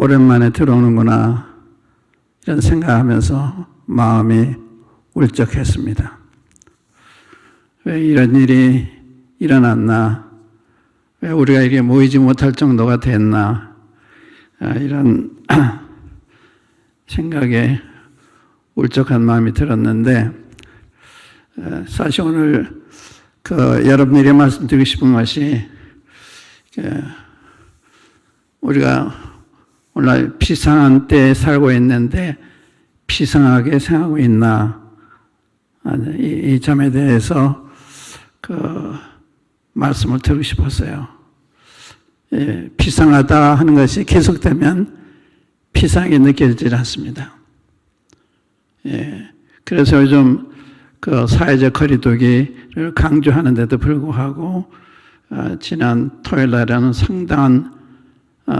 오랜만에 들어오는구나 이런 생각하면서 마음이 울적했습니다. 왜 이런 일이 일어났나? 왜 우리가 이렇게 모이지 못할 정도가 됐나? 이런 생각에 울적한 마음이 들었는데, 사실 오늘 여러분에게 말씀드리고 싶은 것이, 우리가 오늘 비상한 때에 살고 있는데 비상하게 생각하고 있나? 이 점에 대해서 말씀을 드리고 싶었어요. 비상하다 하는 것이 계속되면 비상하게 느껴지지 않습니다. 그래서 요즘 사회적 거리두기를 강조하는데도 불구하고 지난 토요일 날에는 상당한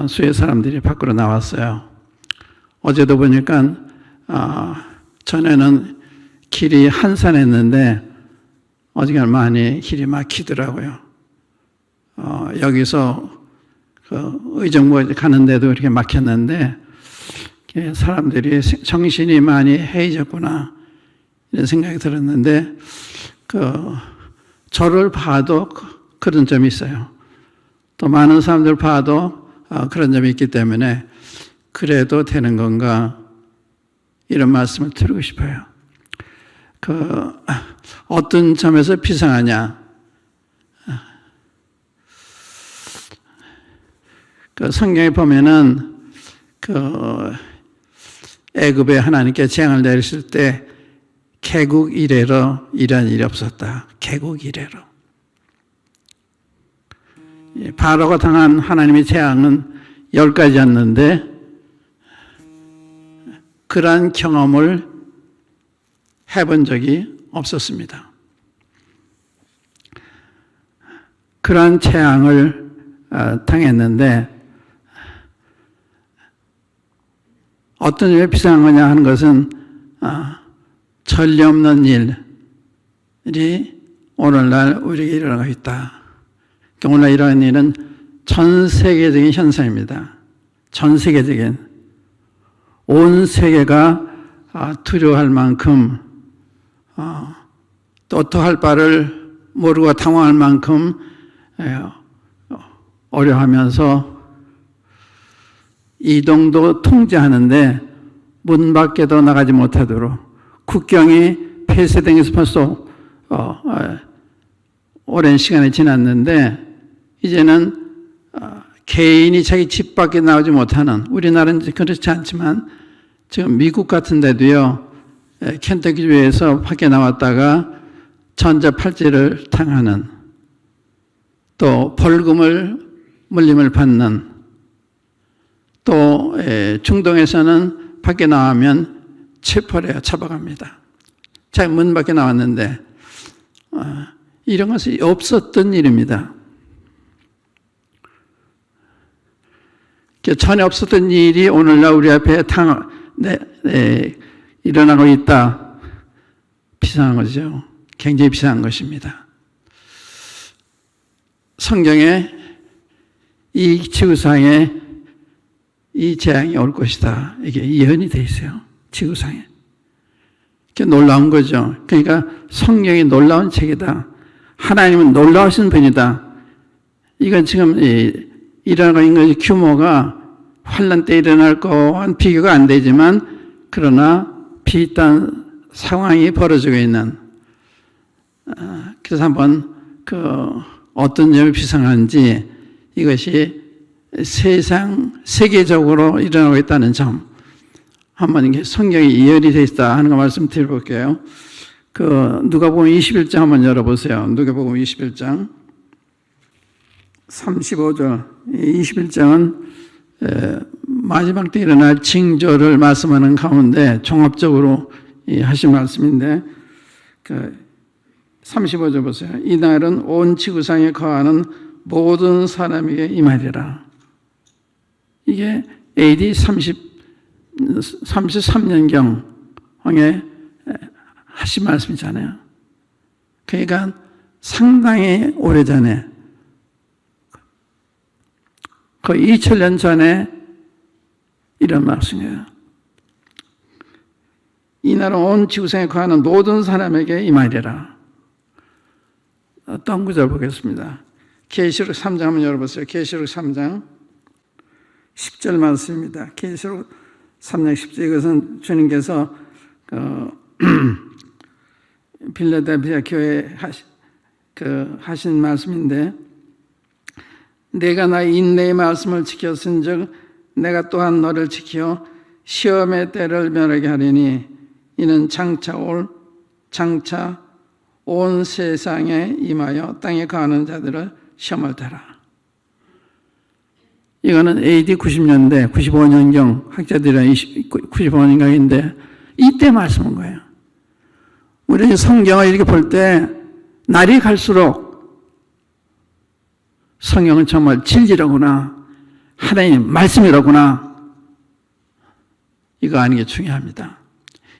수의 사람들이 밖으로 나왔어요. 어제도 보니까 전에는 길이 한산했는데 어지간히 많이 길이 막히더라고요. 여기서 의정부 가는데도 이렇게 막혔는데 사람들이 정신이 많이 해이졌구나 이런 생각이 들었는데 저를 봐도 그런 점이 있어요. 또 많은 사람들 봐도 그런 점이 있기 때문에 그래도 되는 건가 이런 말씀을 드리고 싶어요. 어떤 점에서 비상하냐? 성경에 보면은 애굽에 하나님께 재앙을 내리실 때 개국 이래로 이런 일이 없었다. 개국 이래로. 바로가 당한 하나님의 재앙은 10가지였는데 그러한 경험을 해본 적이 없었습니다. 그러한 재앙을 당했는데 어떤 점에 비상한 거냐 하는 것은 전례 없는 일이 오늘날 우리에게 일어나고 있다. 오늘날 이러한 일은 전 세계적인 현상입니다. 전 세계적인 온 세계가 두려워할 만큼 또 어떠할 바를 모르고 당황할 만큼 어려워하면서 이동도 통제하는데 문 밖에도 나가지 못하도록 국경이 폐쇄된 것이 벌써 오랜 시간이 지났는데 이제는 개인이 자기 집 밖에 나오지 못하는, 우리나라는 그렇지 않지만 지금 미국 같은 데도요, 켄터키주에서 밖에 나왔다가 전자팔찌를 당하는, 또 물림을 받는, 또 중동에서는 밖에 나가면 체포를 해요. 잡아갑니다. 자기 문 밖에 나왔는데 이런 것이 없었던 일입니다. 전에 없었던 일이 오늘날 우리 앞에 일어나고 있다. 비상한 거죠. 굉장히 비상한 것입니다. 성경에 이 지구상에 이 재앙이 올 것이다. 이게 예언이 되어 있어요. 지구상에. 놀라운 거죠. 그러니까 성경이 놀라운 책이다. 하나님은 놀라우신 분이다. 이건 지금 일어나고 있는 것이 규모가 환란 때 일어날 거와는 비교가 안 되지만 그러나 비슷한 상황이 벌어지고 있는, 그래서 한번 어떤 점이 비상한지 이것이 세계적으로 일어나고 있다는 점, 한번 이게 성경이 예언이 되어 있다 하는 거 말씀드려볼게요. 누가복음 21장 한번 열어보세요. 누가복음 21장 35절. 21장은 마지막 때 일어날 징조를 말씀하는 가운데 종합적으로 하신 말씀인데 35절 보세요. 이날은 온 지구상에 거하는 모든 사람에게 임하리라. 이게 AD 33년경에 하신 말씀이잖아요. 그러니까 상당히 오래전에, 거의 2000년 전에 이런 말씀이에요. 이날은 온 지구상에 거하는 모든 사람에게 임하리라. 또 한 구절 보겠습니다. 계시록 3장 한번 열어보세요. 계시록 3장 10절 말씀입니다. 계시록 3장 10절, 이것은 주님께서 빌라델피아 교회에 하신 말씀인데, 내가 나의 인내의 말씀을 지켰은즉 내가 또한 너를 지켜 시험의 때를 면하게 하리니 이는 장차 온 세상에 임하여 땅에 거하는 자들을 시험할 때라. 이거는 AD 90년대 95년경 학자들이랑 95년경인데 이때 말씀한 거예요. 우리 성경을 이렇게 볼 때 날이 갈수록 성경은 정말 진리로구나, 하나님 말씀이로구나, 이거 아는 게 중요합니다.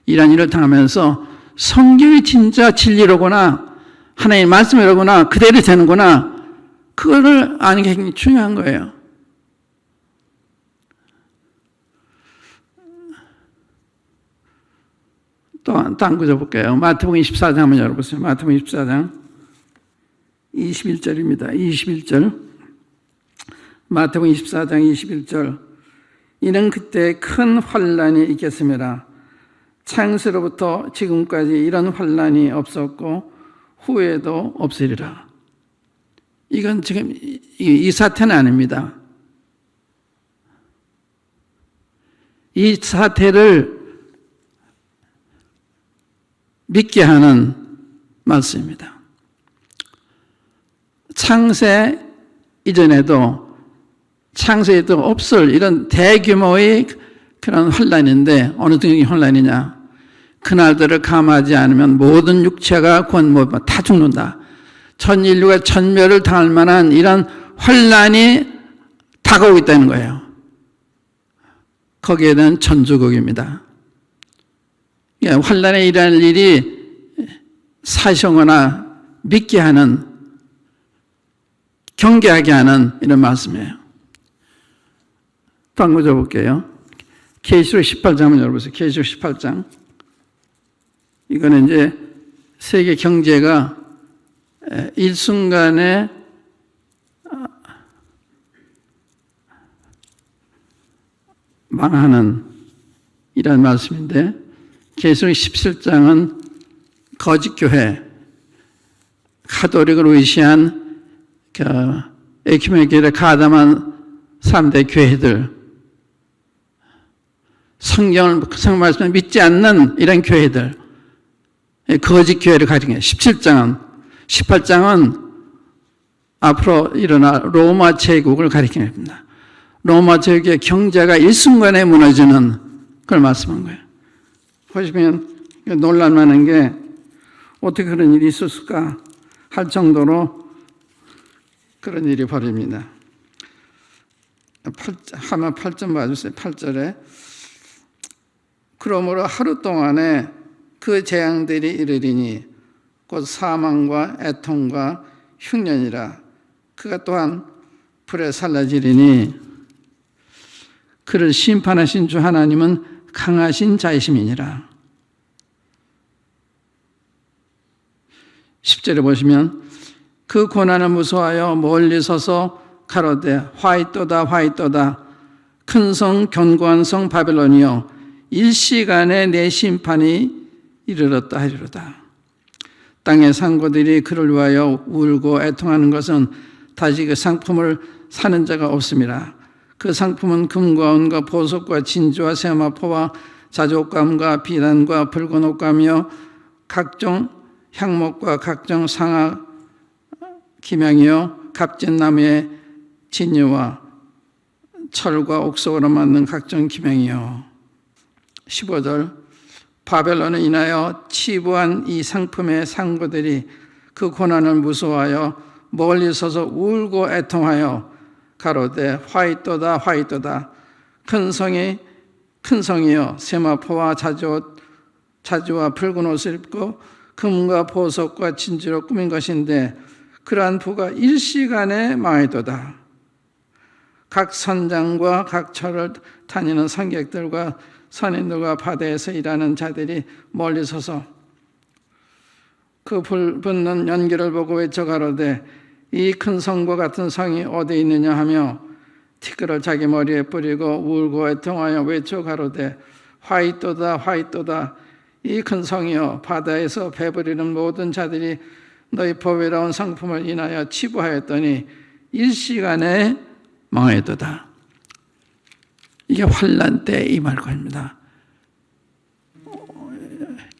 이런 일을 당하면서 성경이 진짜 진리로구나, 하나님 말씀이로구나, 그대로 되는구나, 그거를 아는 게 굉장히 중요한 거예요. 또 한 구절 볼게요. 마태복음 24장 한번 열어보세요. 마태복음 24장 21절입니다. 21절. 마태복음 24장 21절. 이는 그때 큰 환란이 있겠음이라. 창세로부터 지금까지 이런 환란이 없었고 후에도 없으리라. 이건 지금 이 사태는 아닙니다. 이 사태를 믿게 하는 말씀입니다. 창세 이전에도 창세에도 없을 이런 대규모의 그런 환란인데, 어느 정도의 환란이냐? 그날들을 감하지 않으면 모든 육체가 다 죽는다. 전 인류가 전멸을 당할 만한 이런 환란이 다가오고 있다는 거예요. 거기에 대한 전주곡입니다. 환란에 일어날 일이 사시거나 믿게 하는, 경계하게 하는 이런 말씀이에요. 또 한 구절 볼게요. 계시록 18장 한번 열어보세요. 계시록 18장. 이거는 이제 세계 경제가 일순간에 망하는 이런 말씀인데, 계시록 17장은 거짓교회, 카톨릭을 의시한 에큐메니케를 가담한 3대 교회들, 성경 말씀을 믿지 않는 이런 교회들, 거짓 교회를 가리kin 17장은, 18장은 앞으로 일어날 로마 제국을 가리키는 겁니다. 로마 제국의 경제가 일순간에 무너지는 걸 말씀한 거예요. 보시면 놀랄만한 게 어떻게 그런 일이 있었을까 할 정도로 그런 일이 벌어집니다. 8점 봐주세요. 8절에 그러므로 하루 동안에 그 재앙들이 이르리니 곧 사망과 애통과 흉년이라. 그가 또한 불에 살라지리니 그를 심판하신 주 하나님은 강하신 자이심이니라. 10절에 보시면 그 고난을 무서워하여 멀리 서서 가로되 화이또다 화이또다 큰 성 견고한 성 바벨론이여 일시간에 내 심판이 이르렀다 하리로다. 땅의 상고들이 그를 위하여 울고 애통하는 것은 다시 그 상품을 사는 자가 없음이라. 그 상품은 금과 은과 보석과 진주와 세마포와 자족감과 비단과 붉은 옷감이요 각종 향목과 각종 상아 기명이요 값진 나무의 진유와 철과 옥석으로 만든 각종 기명이요. 15절 바벨론을 인하여 치부한 이 상품의 상고들이 그 고난을 무서워하여 멀리 서서 울고 애통하여 가로되 화이또다 화이또다 큰 성이여 세마포와 자주와 붉은 옷을 입고 금과 보석과 진주로 꾸민 것인데 그러한 부가 일시간에 망하도다. 각 선장과 각 처를 다니는 선객들과 선인들과 바다에서 일하는 자들이 멀리 서서 그 불 붙는 연기를 보고 외쳐 가로되 이 큰 성과 같은 성이 어디 있느냐 하며 티끌을 자기 머리에 뿌리고 울고 애통하여 외쳐 가로되 화이또다 화이또다 이 큰 성이여 바다에서 배부리는 모든 자들이 너희 보배로운 상품을 인하여 치부하였더니 일시간에 망하였도다. 이게 환난 때 임할 것입니다.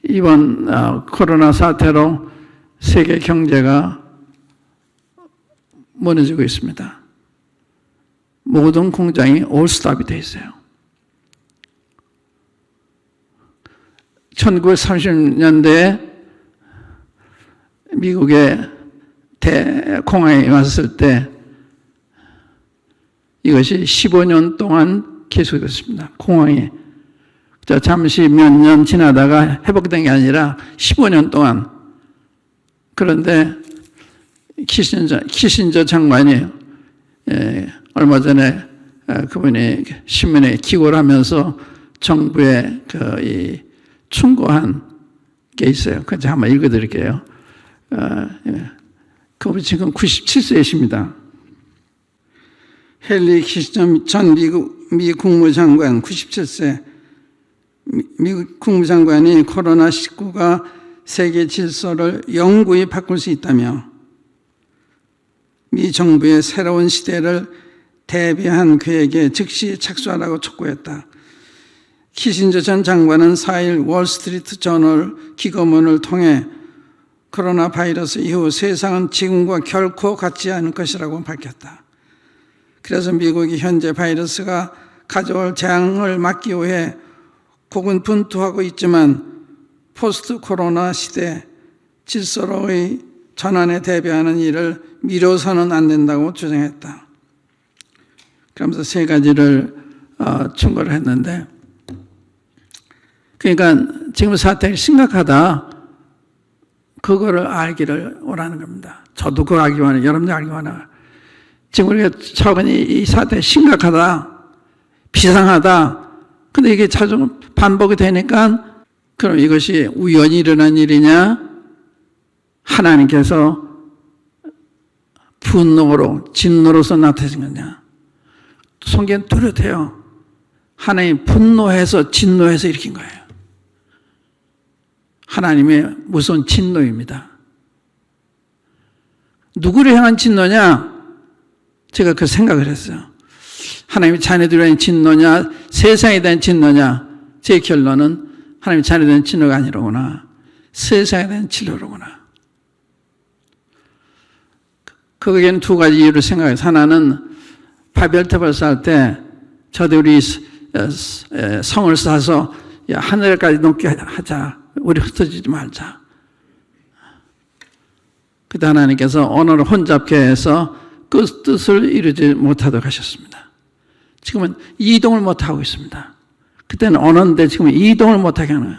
이번 코로나 사태로 세계 경제가 무너지고 있습니다. 모든 공장이 올스톱이 되어 있어요. 1930년대에 미국의 대공황이 왔을 때 이것이 15년 동안 계속됐습니다. 공황이. 잠시 몇 년 지나다가 회복된 게 아니라 15년 동안. 그런데 키신저 장관이 얼마 전에 그분이 신문에 기고를 하면서 정부에 충고한 게 있어요. 그래서 한번 읽어드릴게요. 그분이 지금 97세이십니다. 헨리 키신저 전 미 국무장관 97세. 미국 국무장관이 코로나19가 세계 질서를 영구히 바꿀 수 있다며 미 정부의 새로운 시대를 대비한 계획에 즉시 착수하라고 촉구했다. 키신저 전 장관은 4일 월스트리트 저널 기고문을 통해 코로나 바이러스 이후 세상은 지금과 결코 같지 않을 것이라고 밝혔다. 그래서 미국이 현재 바이러스가 가져올 재앙을 막기 위해 고군분투하고 있지만 포스트 코로나 시대 질서로의 전환에 대비하는 일을 미뤄서는 안 된다고 주장했다. 그러면서 세 가지를 충고를 했는데, 그러니까 지금 사태가 심각하다. 그거를 알기를 원하는 겁니다. 저도 그걸 알기 원해요. 여러분도 알기 원해요. 지금 우리가 처음에 이 사태 심각하다, 비상하다. 근데 이게 자주 반복이 되니까 그럼 이것이 우연히 일어난 일이냐? 하나님께서 분노로, 진노로서 나타내신 거냐? 성경은 뚜렷해요. 하나님 분노해서 진노해서 일으킨 거예요. 하나님의 무서운 진노입니다. 누구를 향한 진노냐? 제가 그 생각을 했어요. 하나님의 자녀들에 대한 진노냐, 세상에 대한 진노냐? 제 결론은 하나님의 자녀에 대한 진노가 아니로구나. 세상에 대한 진노로구나. 거기에는 두 가지 이유를 생각해서, 하나는 바벨탑을 쌓을 때 저들이 성을 쌓아서 하늘까지 높게 하자. 우리 흩어지지 말자. 그때 하나님께서 언어를 혼잡케 해서 그 뜻을 이루지 못하도록 하셨습니다. 지금은 이동을 못하고 있습니다. 그때는 언어인데 지금은 이동을 못하게 하는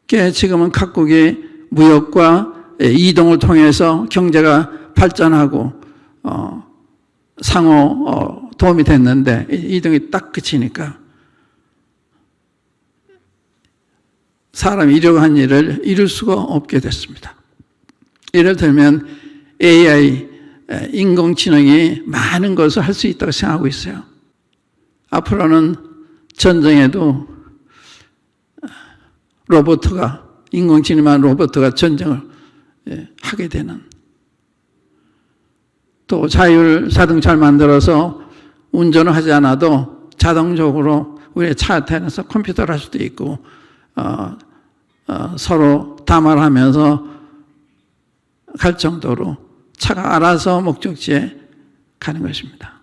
거예요. 지금은 각국이 무역과 이동을 통해서 경제가 발전하고 상호 도움이 됐는데 이동이 딱 그치니까 사람이 이루려고 한 일을 이룰 수가 없게 됐습니다. 예를 들면 AI, 인공지능이 많은 것을 할 수 있다고 생각하고 있어요. 앞으로는 전쟁에도 인공지능만 로봇가 전쟁을 하게 되는, 또 자율자동차를 만들어서 운전을 하지 않아도 자동적으로 우리의 차 타면서 컴퓨터를 할 수도 있고 서로 담화를 하면서 갈 정도로 차가 알아서 목적지에 가는 것입니다.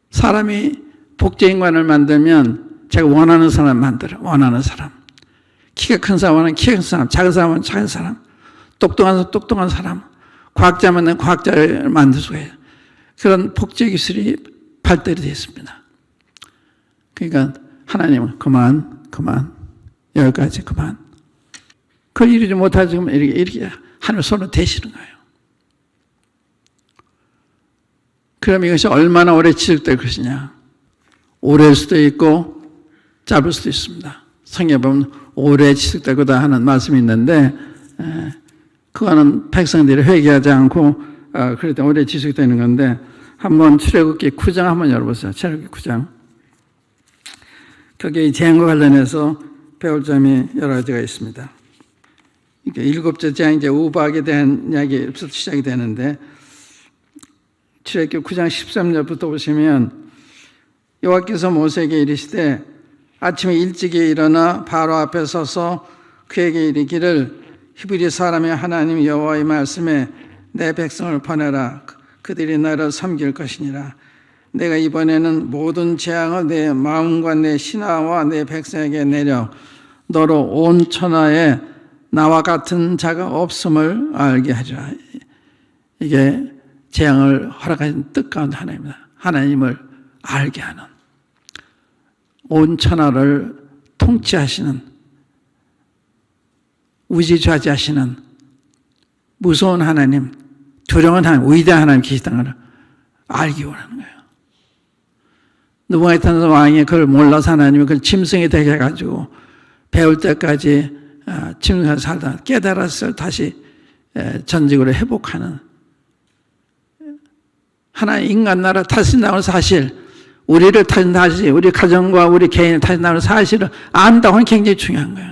사람이 복제인간을 만들면 제가 원하는 사람 만들어요. 원하는 사람. 키가 큰 사람은 키가 큰 사람, 작은 사람은 작은 사람, 똑똑한 사람, 과학자면 과학자를 만들 수가 있어요. 그런 복제 기술이 발달이 되어 있습니다. 그러니까 하나님은 그만, 여기까지 그만. 그걸 이루지 못하지 이렇게 하늘 손을 대시는 거예요. 그럼 이것이 얼마나 오래 지속될 것이냐? 오래일 수도 있고 짧을 수도 있습니다. 성경에 보면 오래 지속될 거다 하는 말씀이 있는데 그거는 백성들이 회개하지 않고 그럴 때 오래 지속되는 건데 한번 출애굽기 9장 한번 열어보세요. 출애굽기 9장. 거기에 재앙과 관련해서 배울 점이 여러 가지가 있습니다. 일곱째 재앙 이제 우박에 대한 이야기부터 시작이 되는데 출애굽기 9장 13절부터 보시면 여호와께서 모세에게 이르시되 아침에 일찍이 일어나 바로 앞에 서서 그에게 이르기를 히브리 사람의 하나님 여호와의 말씀에 내 백성을 보내라. 그들이 나를 섬길 것이니라. 내가 이번에는 모든 재앙을 내 마음과 내 신하와 내 백성에게 내려 너로 온 천하에 나와 같은 자가 없음을 알게 하리라. 이게 재앙을 허락하신 뜻 가운데 하나입니다. 하나님을 알게 하는, 온 천하를 통치하시는, 우지좌지하시는 무서운 하나님, 두려운 하나님, 위대한 하나님 계시다는 걸 알기 원하는 거예요. 느부갓네살 왕이 그걸 몰라서 하나님이 그걸 짐승이 되게 해가지고 배울 때까지 짐승을 살다 깨달았을 다시 전직으로 회복하는 하나님 인간 나라 타신다는 사실, 우리를 타신 사실, 우리 가정과 우리 개인을 타신다는 사실을 안다고 하는 게 굉장히 중요한 거예요.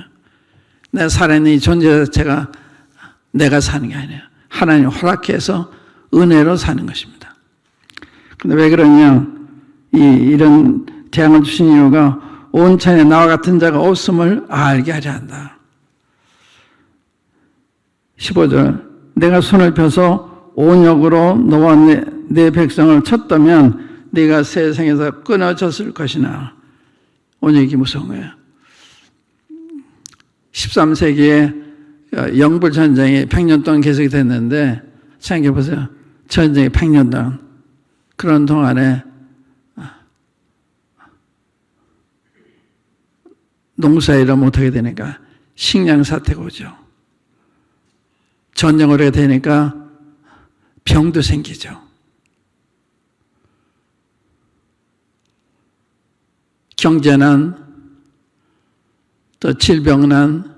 내가 살아있는 이 존재 자체가 내가 사는 게 아니에요. 하나님 허락해서 은혜로 사는 것입니다. 근데 왜 그러냐? 이런 재앙을 주신 이유가 온 천에 나와 같은 자가 없음을 알게 하려 한다. 15절 내가 손을 펴서 온역으로 너와 내 백성을 쳤다면 네가 세상에서 끊어졌을 것이나. 온역이 무서운 거예요. 13세기에 영불 전쟁이 100년 동안 계속이 됐는데 생각해 보세요. 전쟁이 100년 동안. 그런 동안에 농사일을 못하게 되니까 식량 사태가 오죠. 전쟁을 하게 되니까 병도 생기죠. 경제난, 또 질병난,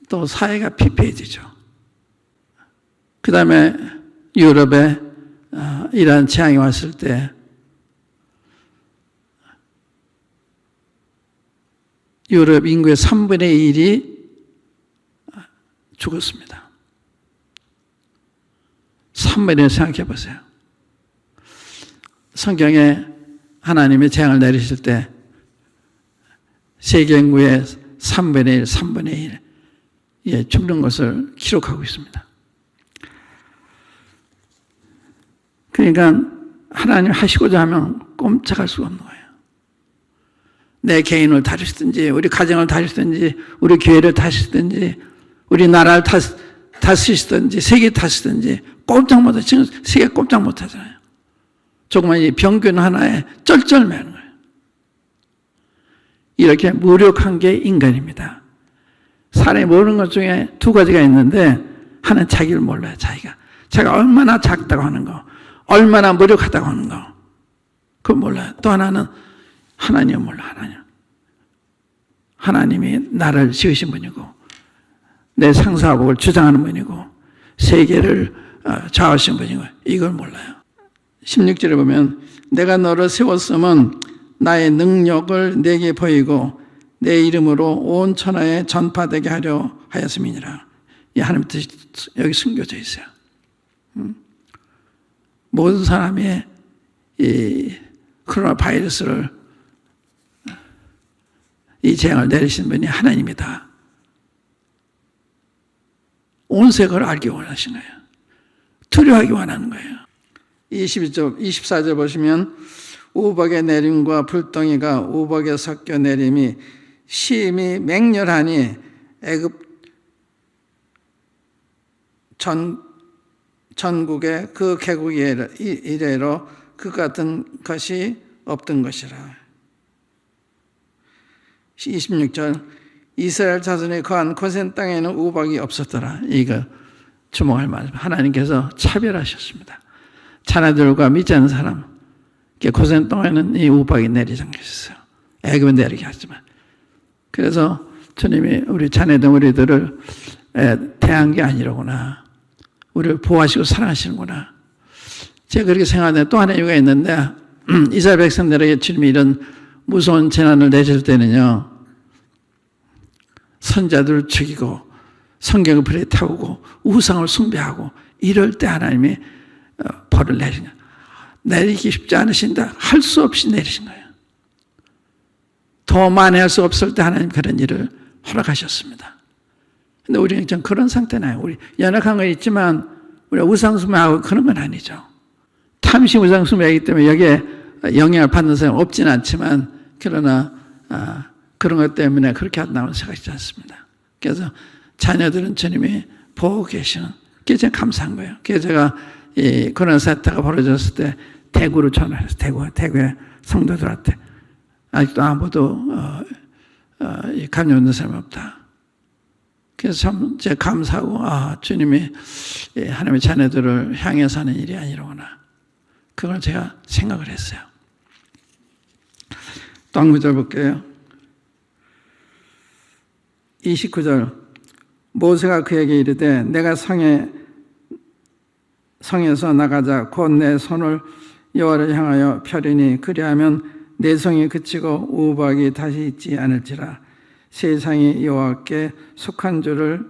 또 사회가 피폐해지죠. 그 다음에 유럽에 이러한 재앙이 왔을 때 유럽 인구의 3분의 1이 죽었습니다. 3분의 1 생각해 보세요. 성경에 하나님이 재앙을 내리실 때 세계 인구의 3분의 1, 3분의 1에 죽는 것을 기록하고 있습니다. 그러니까 하나님 하시고자 하면 꼼짝할 수가 없는 거예요. 내 개인을 다루시든지 우리 가정을 다루시든지 우리 교회를 다루시든지 우리 나라를 다스리시든지 세계 다스리든지 꼼짝 못하죠. 지금 세계 꼼짝 못하잖아요. 조그만 이 병균 하나에 쩔쩔매는 거예요. 이렇게 무력한 게 인간입니다. 사람이 모르는 것 중에 두 가지가 있는데 하나는 자기를 몰라요. 자기가 얼마나 작다고 하는 거, 얼마나 무력하다고 하는 거, 그걸 몰라요. 또 하나는 하나님을 몰라. 하나님이 나를 지으신 분이고 내 상사복을 주장하는 분이고 세계를 좌우하신 분이고 이걸 몰라요. 16절에 보면 내가 너를 세웠음은 나의 능력을 내게 보이고 내 이름으로 온 천하에 전파되게 하려 하였음이니라. 이 하나님 뜻이 여기 숨겨져 있어요. 모든 사람이 이 코로나 바이러스를 이 재앙을 내리신 분이 하나님이다. 온 세계를 알기 원하신 거예요. 두려워하기 원하는 거예요. 22절, 24절 보시면 우박의 내림과 불덩이가 우박에 섞여 내림이 심히 맹렬하니 애굽 전국에 그 개국 이래로 그 같은 것이 없던 것이라. 26절 이스라엘 자손이 거한 고센 땅에는 우박이 없었더라. 이거 주목할 만한 하나님께서 차별하셨습니다. 자녀들과 믿지 않는 사람, 고생 동안에는 이 우박이 내리지 않겠어요. 애굽은 내리게 하지만. 그래서 주님이 우리 자녀 덩어리들을 대한 게 아니로구나. 우리를 보호하시고 사랑하시는구나. 제가 그렇게 생각하는데 또 하나의 이유가 있는데, 이스라엘 백성들에게 주님이 이런 무서운 재난을 내실 때는요, 선자들을 죽이고 성경을 불에 태우고 우상을 숭배하고 이럴 때 하나님이 벌을 내리신 거예요. 내리기 쉽지 않으신다. 할 수 없이 내리신 거예요. 더 만회할 수 없을 때 하나님 그런 일을 허락하셨습니다. 근데 우리는 좀 그런 상태나요. 우리 연약한 건 있지만 우리가 우상숭배하고 그런 건 아니죠. 탐심 우상숭배이기 때문에 여기에 영향을 받는 사람은 없지는 않지만, 그러나 그런 것 때문에 그렇게 한다고 생각하지 않습니다. 그래서 자녀들은 주님이 보고 계시는, 그게 제가 감사한 거예요. 그래서 제가 이 코로나 사태가 벌어졌을 때 대구로 전화해서 대구의 성도들한테 아직도 아무도 감염 있는 사람이 없다. 그래서 참 제가 감사하고, 주님이 하나님의 자녀들을 향해서 하는 일이 아니로구나. 그걸 제가 생각을 했어요. 또 한 구절 볼게요. 29절. 모세가 그에게 이르되 내가 성에서 나가자. 곧 내 손을 여호와를 향하여 펴리니 그리하면 내 성이 그치고 우박이 다시 있지 않을지라. 세상이 여호와께 속한 줄을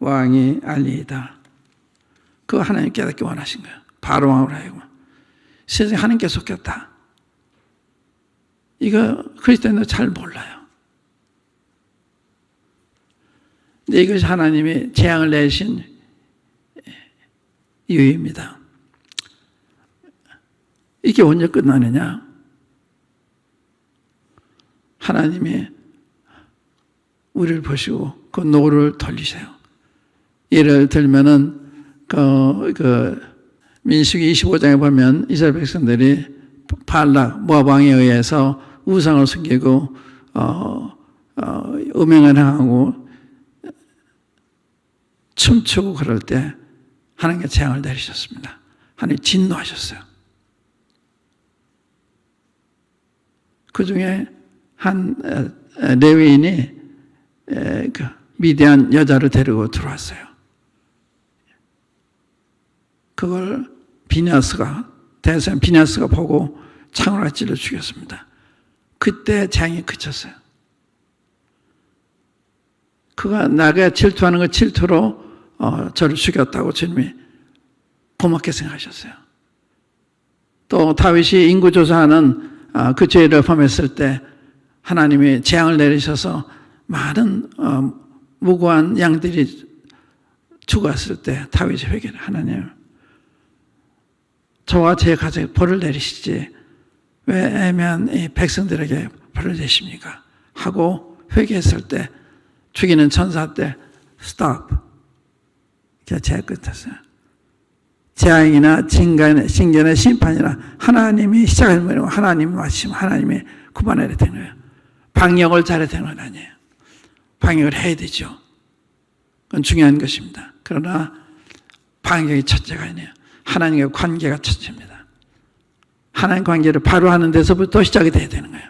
왕이 알리이다. 그거 하나님 깨닫기 원하신 거예요. 바로 왕으로 하여금 세상에 하나님께 속였다. 이거 그리스도인들 잘 몰라요. 근데 이것이 하나님이 재앙을 내신 이유입니다. 이게 언제 끝나느냐? 하나님이 우리를 보시고 그 노를 돌리세요. 예를 들면은 민수기 25장에 보면 이스라엘 백성들이 발락 모압 왕에 의해서 우상을 숨기고 음행을 행하고 춤추고 그럴 때 하나님께 재앙을 내리셨습니다. 하나님 진노하셨어요. 그 중에 한 레위인이 미디안 여자를 데리고 들어왔어요. 그걸 대선 비냐스가 보고 창으로 찔러 죽였습니다. 그때 재앙이 그쳤어요. 그가 나에게 질투하는 걸 질투로 저를 죽였다고 주님이 고맙게 생각하셨어요. 또 다윗이 인구조사하는 그 죄를 범했을 때 하나님이 재앙을 내리셔서 많은 무고한 양들이 죽었을 때 다윗이 회개를, 하나님 저와 제 가정에 벌을 내리시지 왜 애매한 이 백성들에게 벌을 내십니까? 하고 회개했을 때 죽이는 천사 때 stop. 제가 끝했어요. 재앙이나 징계나 심판이나 하나님이 시작을 모르고 하나님이 마치면 하나님이 구반해야 되는 거예요. 방역을 잘해야 되는 건 아니에요. 방역을 해야 되죠. 그건 중요한 것입니다. 그러나 방역이 첫째가 아니에요. 하나님과의 관계가 첫째입니다. 하나님 관계를 바로 하는 데서부터 시작이 돼야 되는 거예요.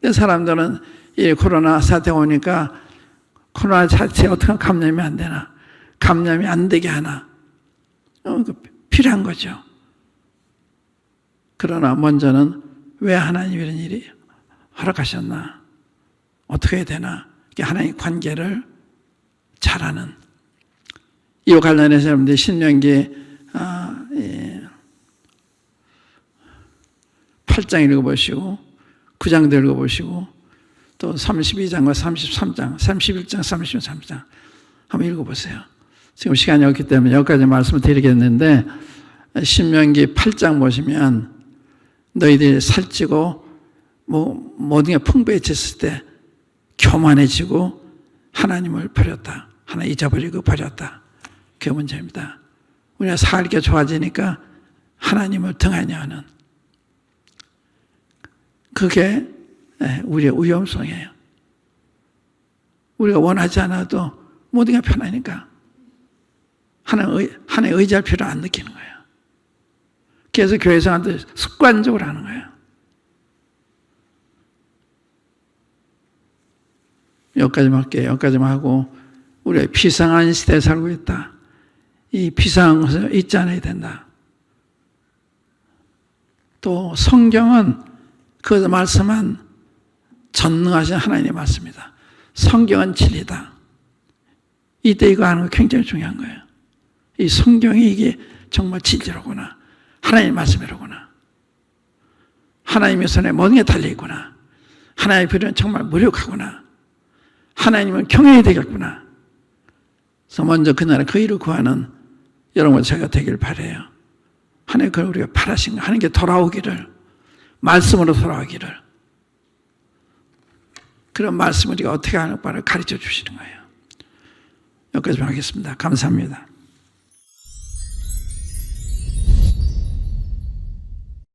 근데 사람들은 이 코로나 사태 오니까 코로나 자체 어떻게 감염이 안 되나, 감염이 안 되게 하나, 필요한 거죠. 그러나 먼저는 왜 하나님 이런 일이 허락하셨나, 어떻게 해야 되나, 하나님 관계를 잘하는. 이와 관련해서 여러분들 신명기 8장 읽어보시고 9장도 읽어보시고 또 32장과 33장, 31장, 33장 한번 읽어보세요. 지금 시간이 없기 때문에 여기까지 말씀을 드리겠는데, 신명기 8장 보시면 너희들이 살찌고 모든 게 풍부해졌을 때 교만해지고 하나님을 버렸다. 하나 잊어버리고 버렸다. 그게 문제입니다. 우리가 살게 좋아지니까 하나님을 등하냐 하는, 그게 우리의 위험성이에요. 우리가 원하지 않아도 모든 게 편하니까 하나님에 의지할 필요를 안 느끼는 거예요. 그래서 교회 생활도 습관적으로 하는 거예요. 여기까지만 할게요. 여기까지만 하고, 우리가 비상한 시대에 살고 있다. 이 비상한 것을 잊지 않아야 된다. 또 성경은 그 말씀은 전능하신 하나님의 말씀이다. 성경은 진리다. 이때 이거 하는 거 굉장히 중요한 거예요. 이 성경이 이게 정말 진리로구나. 하나님의 말씀이로구나. 하나님의 손에 모든 게 달려있구나. 하나님의 필요는 정말 무력하구나. 하나님은 경외해야 되겠구나. 그래서 먼저 그 나라 그 일을 구하는 여러분 제가 되길 바라요. 하나님 그걸 우리가 바라신 거 하나님께 돌아오기를, 말씀으로 돌아오기를, 그런 말씀을 우리가 어떻게 하는 바를 가르쳐 주시는 거예요. 여기까지 하겠습니다. 감사합니다.